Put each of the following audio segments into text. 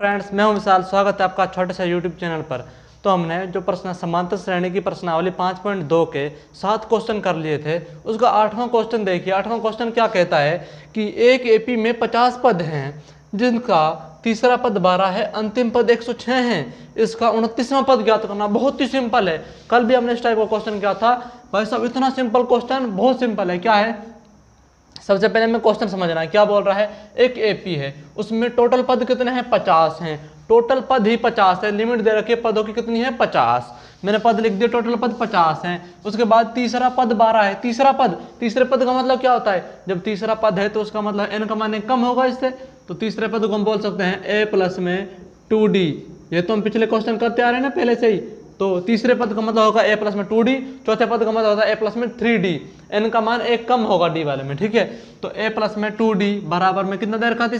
Friends, मैं हूं विशाल। स्वागत है आपका छोटे से यूट्यूब चैनल पर। तो हमने जो प्रश्न समांतर श्रेणी की प्रश्नावली 5.2 के 7 क्वेश्चन कर लिए थे, उसका 8वां क्वेश्चन देखिए। 8वां क्वेश्चन क्या कहता है कि एक एपी में 50 पद हैं जिनका तीसरा पद 12 है, अंतिम पद 106 हैं। इसका 29वां पद ज्ञात करना। बहुत ही सिंपल है। कल भी हमने इस टाइप का क्वेश्चन किया था। भाई साहब, इतना सिंपल क्वेश्चन, बहुत सिंपल है। क्या है, सबसे पहले हमें क्वेश्चन समझना है। क्या बोल रहा है, एक एपी है, उसमें टोटल पद कितने हैं, 50 हैं। टोटल पद ही 50 है। लिमिट दे रखी है पदों की, कितनी है, 50। मैंने पद लिख दिया, टोटल पद 50 हैं। उसके बाद तीसरा पद 12 है। तीसरे पद का मतलब क्या होता है, जब तीसरा पद है तो उसका मतलब n का मान कम होगा इससे। तो तीसरे पद को हम बोल सकते हैं a प्लस में 2d। ये तो हम पिछले क्वेश्चन करते आ रहे हैं ना पहले से ही। तो तीसरे पद का मतलब होगा a प्लस में 2d। चौथे पद का मतलब होता है a प्लस में 3d। n का मान एक कम होगा d वाले में, ठीक है। तो a प्लस में 2d बराबर में कितना दे रखा है,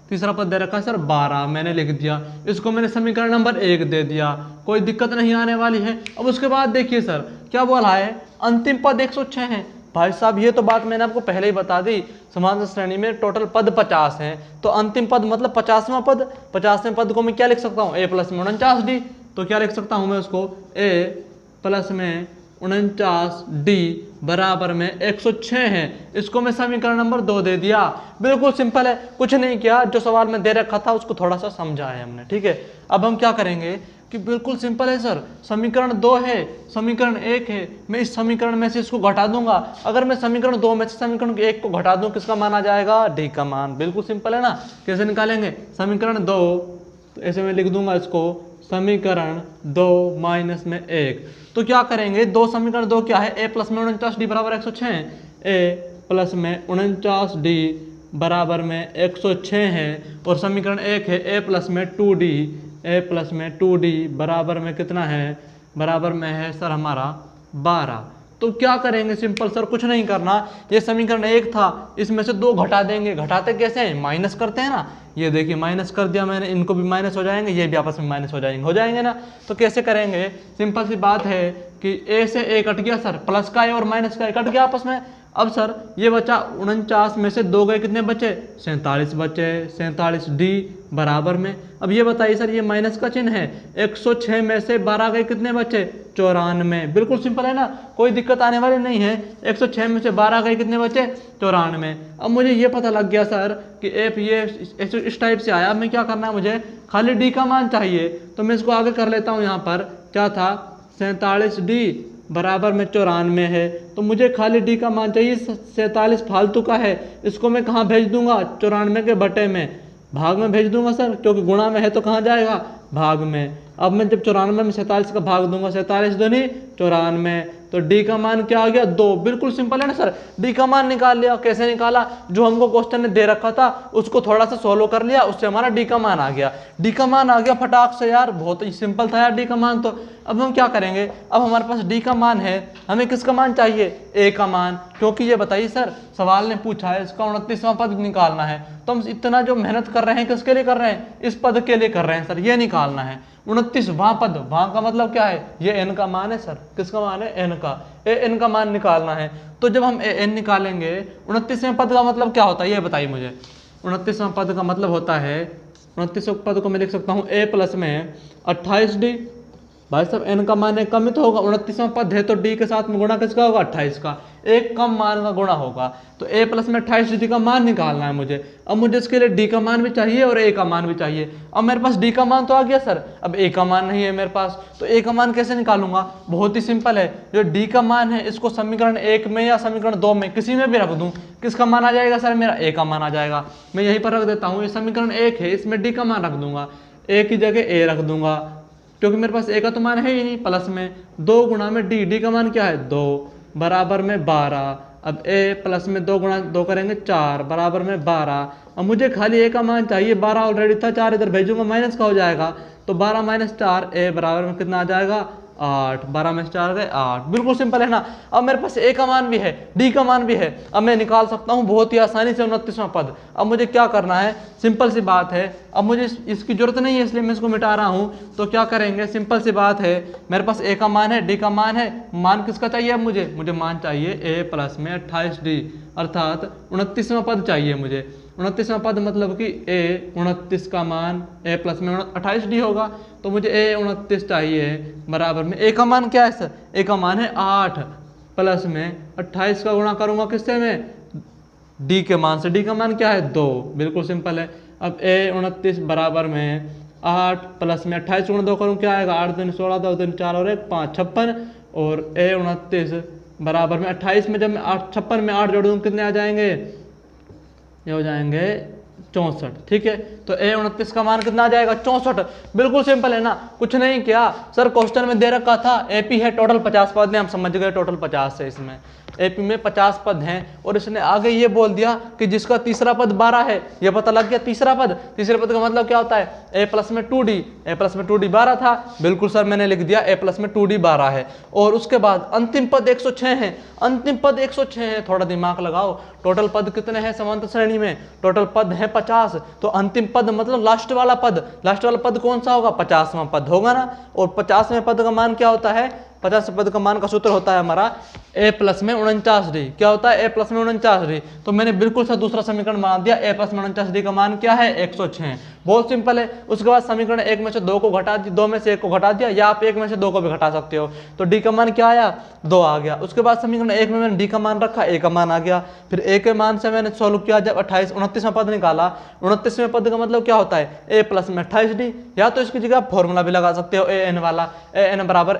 तीसरा पद दे रखा है सर 12। मैंने लिख दिया, इसको मैंने समीकरण नंबर 1 दे दिया। कोई दिक्कत नहीं आने वाली है। अब उसके बाद देखिए सर क्या बोला है, अंतिम पद 106 है। भाई साहब, ये तो बात मैंने आपको पहले ही बता दी। समांतर श्रेणी में टोटल पद 50 हैं, तो अंतिम पद मतलब 50वां पद। 50वें पद को मैं क्या लिख सकता हूँ, a प्लस में 49d। तो क्या लिख सकता हूँ मैं उसको, a प्लस में 49d बराबर में 106 है। इसको मैं समीकरण नंबर 2 दे दिया। बिल्कुल सिंपल है, कुछ नहीं किया। जो सवाल में दे रखा था उसको थोड़ा सा समझा है हमने, ठीक है। अब हम क्या करेंगे कि बिल्कुल सिंपल है सर, समीकरण 2 है, समीकरण 1 है। मैं इस समीकरण में से इसको घटा दूंगा। अगर मैं समीकरण 2 में से समीकरण 1 को घटा दूं, किसका मान आ जाएगा, d का मान। बिल्कुल सिंपल है ना। कैसे निकालेंगे, समीकरण 2, तो ऐसे मैं लिख दूंगा इसको, समीकरण 2 माइनस में 1। तो क्या करेंगे, समीकरण 2 क्या है, a प्लस में 49d बराबर 106 है। a प्लस में 49d बराबर में 106 है। और समीकरण 1 है a प्लस में 2d बराबर में कितना है, बराबर में है सर हमारा 12। तो क्या करेंगे, सिंपल सर, कुछ नहीं करना। ये समीकरण 1 था, इसमें से 2 घटा देंगे। घटाते कैसे हैं, माइनस करते हैं ना। ये देखिए माइनस कर दिया मैंने, इनको भी माइनस हो जाएंगे, ये भी आपस में माइनस हो जाएंगे ना। तो कैसे करेंगे, सिंपल सी बात है कि a से a कट गया सर, प्लस का a और माइनस का a कट गया आपस में। अब सर ये बचा 49 में से 2 गए, कितने बचे, 47 बचे। 47d बराबर में, अब ये बताइए सर, ये माइनस का चिन्ह है, 106 में से 12 गए, कितने बचे, 94। बिल्कुल सिंपल है ना, कोई दिक्कत आने वाली नहीं है। 106 में से 12 गए, कितने बचे, 94। अब मुझे ये पता लग गया सर कि एप ये इस टाइप से आया। मैं क्या करना है, मुझे खाली डी का मान चाहिए। तो मैं इसको आगे कर लेता हूँ। यहाँ पर क्या था, 47d बराबर में 94 है। तो मुझे खाली डी का मान चाहिए। 47 फालतू का है, इसको मैं कहाँ भेज दूंगा, 94 के बटे में, भाग में भेज दूंगा सर, क्योंकि गुणा में है तो कहाँ जाएगा, भाग में। अब मैं जब 94 में 47 का भाग दूंगा, 47 दूनी 94, तो डी का मान क्या आ गया, 2। बिल्कुल सिंपल है ना सर, डी का मान निकाल लिया। कैसे निकाला, जो हमको क्वेश्चन ने दे रखा था उसको थोड़ा सा सोल्व कर लिया, उससे हमारा डी का मान आ गया। डी का मान आ गया फटाक से यार, बहुत ही सिंपल था यार डी का मान। तो अब हम क्या करेंगे, अब हमारे पास डी का मान है, हमें किसका मान चाहिए, ए का मान। क्योंकि ये बताइए सर, सवाल ने पूछा है इसका 29वां पद निकालना है। तो हम इतना जो मेहनत कर रहे हैं किसके लिए कर रहे हैं, इस पद के लिए कर रहे हैं सर, ये निकालना है 29वां पद। वहां का मतलब क्या है, ये एन का मान है सर, किसका मान है, एन का। एन का मान निकालना है। तो जब हम एन निकालेंगे, 29वें पद का मतलब क्या होता है, ये बताइए मुझे। 29वां पद का मतलब होता है, 29वें पद को मैं लिख सकता हूँ a प्लस में 28d। भाई साहब, एन का मान एक कम ही तो होगा, 29वां पद है तो डी के साथ में गुणा किसका होगा, 28 का। एक कम मान का गुणा होगा। तो a प्लस में 28d का मान निकालना है मुझे। अब मुझे इसके लिए d का मान भी चाहिए और a का मान भी चाहिए। अब मेरे पास d का मान तो आ गया सर, अब a का मान नहीं है मेरे पास, तो a का मान कैसे निकालूंगा, बहुत ही सिंपल है। जो d का मान है इसको समीकरण 1 में या समीकरण 2 में किसी में भी रख दूं, किसका मान आ जाएगा सर, मेरा a का मान आ जाएगा। मैं यहीं पर रख देता हूँ, ये समीकरण 1 है, इसमें d का मान रख दूंगा, a की जगह a रख दूंगा, क्योंकि मेरे पास a का तो मान है ही नहीं। प्लस में 2 गुणा में d का मान क्या है, 2 बराबर में 12। अब a प्लस में 2 गुणा 2 करेंगे 4 बराबर में 12। अब मुझे खाली a का मान चाहिए, 12 ऑलरेडी था, 4 इधर भेजूंगा माइनस का हो जाएगा। तो 12 माइनस 4 a बराबर में कितना आ जाएगा, 8। 12 में 4 गए 8। बिल्कुल सिंपल है ना। अब मेरे पास a का मान भी है, d का मान भी है, अब मैं निकाल सकता हूँ बहुत ही आसानी से 29वां पद। अब मुझे क्या करना है, सिंपल सी बात है। अब मुझे इसकी जरूरत नहीं है, इसलिए मैं इसको मिटा रहा हूँ। तो क्या करेंगे, सिंपल सी बात है, मेरे पास a का मान है, d का मान है, मान किसका चाहिए, अब मुझे मान चाहिए a प्लस में 28d, अर्थात 29वां पद चाहिए मुझे। 29वां पद मतलब कि ए 29 का मान ए प्लस में 28d होगा, तो मुझे ए 29 चाहिए बराबर में ए का मान क्या है सर, ए का मान है 8 प्लस में 28 का गुणा करूंगा किससे में, डी के मान से, डी का मान क्या है 2, बिल्कुल सिंपल है। अब ए 29 बराबर में 8 प्लस में 28 गुणा 2 करूँ क्या आएगा, 8 दूनी 16, 2 दूनी 4 और 1 5 56, और ए 29 बराबर में 28 में जब मैं 56 में 8 जोड़ दूँ कितने आ जाएंगे, ये हो जाएंगे 64। ठीक है, तो ए 29 का मान कितना आ जाएगा 64। बिल्कुल सिंपल है ना, कुछ नहीं किया सर, क्वेश्चन में दे रखा था एपी है टोटल 50 पद हैं, हम समझ गए टोटल 50 है, इसमें एपी में 50 पद हैं, और इसने आगे ये बोल दिया कि जिसका तीसरा पद 12 है, ये पता लग गया तीसरा पद, तीसरे पद का मतलब क्या होता है ए प्लस में 2d, ए प्लस में 2d 12 था, बिल्कुल सर मैंने लिख दिया ए प्लस में 2d 12 है। और उसके बाद अंतिम पद 106 है, अंतिम पद 106 है, थोड़ा दिमाग लगाओ, टोटल पद कितने हैं समांतर श्रेणी में, टोटल पद है 50, तो अंतिम पद मतलब लास्ट वाला पद, लास्ट वाला पद कौन सा होगा, 50वां पद होगा ना, और 50वें पद का मान क्या होता है, 50 पद का मान का सूत्र होता है हमारा a प्लस में 49d, क्या होता है a प्लस में 49d, तो मैंने बिल्कुल सा दूसरा समीकरण बना दिया, a प्लस में 49d का मान क्या है 106, बहुत सिंपल है। उसके बाद समीकरण 1 में से 2 को घटा दिया, 2 में से 1 को घटा दिया, या आप 1 में से 2 को भी घटा सकते हो, तो d का मान क्या आया 2 आ गया। उसके बाद समीकरण 1 में मैंने d का मान रखा, a का मान आ गया, फिर a के मान से मैंने सॉल्व किया, जब 29वां पद निकाला, 29वें पद का मतलब क्या होता है a प्लस में 28d, या तो इसकी जगह फॉर्मूला भी लगा सकते हो an वाला, an बराबर